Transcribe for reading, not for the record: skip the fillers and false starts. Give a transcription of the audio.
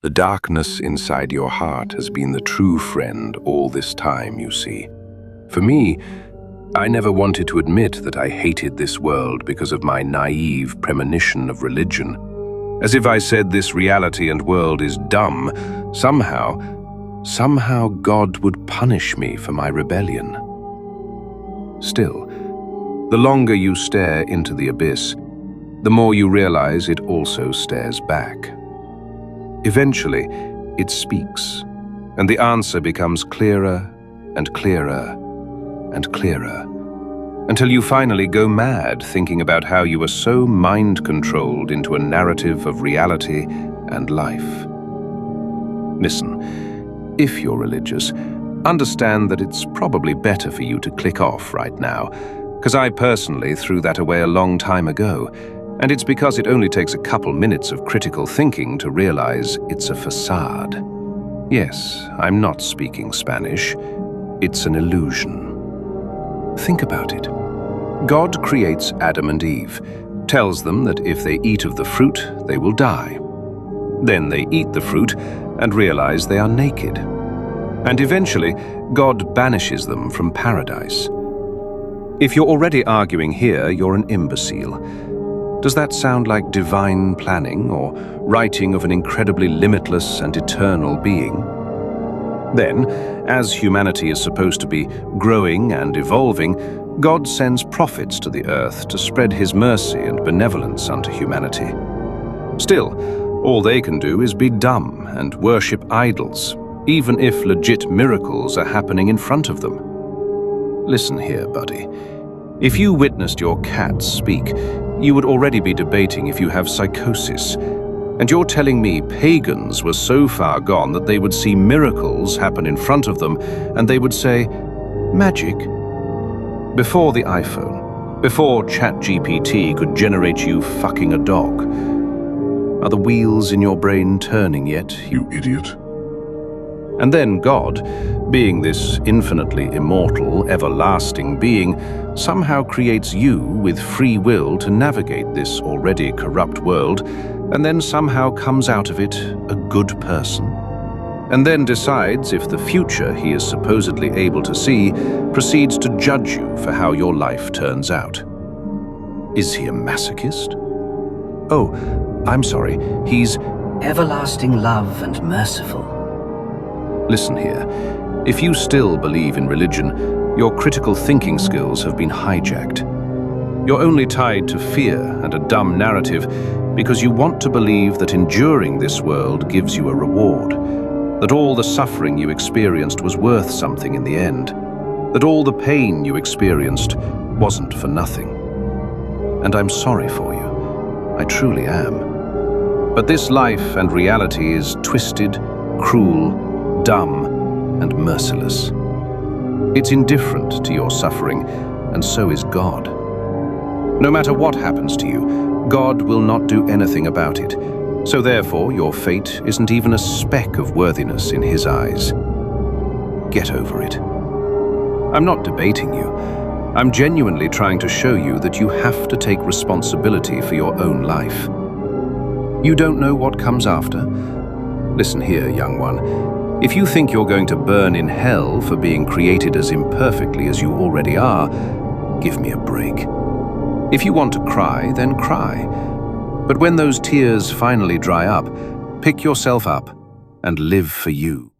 The darkness inside your heart has been the true friend all this time, you see. For me, I never wanted to admit that I hated this world because of my naive premonition of religion. As if I said this reality and world is dumb, somehow God would punish me for my rebellion. Still, the longer you stare into the abyss, the more you realize it also stares back. Eventually, it speaks, and the answer becomes clearer and clearer and clearer, until you finally go mad thinking about how you were so mind-controlled into a narrative of reality and life. Listen, if you're religious, understand that it's probably better for you to click off right now, because I personally threw that away a long time ago, and it's because it only takes a couple minutes of critical thinking to realize it's a facade. Yes, I'm not speaking Spanish. It's an illusion. Think about it. God creates Adam and Eve, tells them that if they eat of the fruit, they will die. Then they eat the fruit and realize they are naked. And eventually, God banishes them from paradise. If you're already arguing here, you're an imbecile. Does that sound like divine planning or writing of an incredibly limitless and eternal being? Then, as humanity is supposed to be growing and evolving, God sends prophets to the earth to spread his mercy and benevolence unto humanity. Still, all they can do is be dumb and worship idols, even if legit miracles are happening in front of them. Listen here, buddy. If you witnessed your cat speak, you would already be debating if you have psychosis. And you're telling me pagans were so far gone that they would see miracles happen in front of them and they would say, magic? Before the iPhone, before ChatGPT could generate you fucking a dog, are the wheels in your brain turning yet, You idiot. And then God, being this infinitely immortal, everlasting being, somehow creates you with free will to navigate this already corrupt world, and then somehow comes out of it a good person. And then decides if the future he is supposedly able to see proceeds to judge you for how your life turns out. Is he a masochist? Oh, I'm sorry, he's everlasting love and merciful. Listen here, if you still believe in religion, your critical thinking skills have been hijacked. You're only tied to fear and a dumb narrative because you want to believe that enduring this world gives you a reward, that all the suffering you experienced was worth something in the end, that all the pain you experienced wasn't for nothing. And I'm sorry for you. I truly am. But this life and reality is twisted, cruel, dumb, and merciless. It's indifferent to your suffering, and so is God. No matter what happens to you, God will not do anything about it, so therefore your fate isn't even a speck of worthiness in his eyes. Get over it. I'm not debating you. I'm genuinely trying to show you that you have to take responsibility for your own life. You don't know what comes after? Listen here, young one. If you think you're going to burn in hell for being created as imperfectly as you already are, give me a break. If you want to cry, then cry. But when those tears finally dry up, pick yourself up and live for you.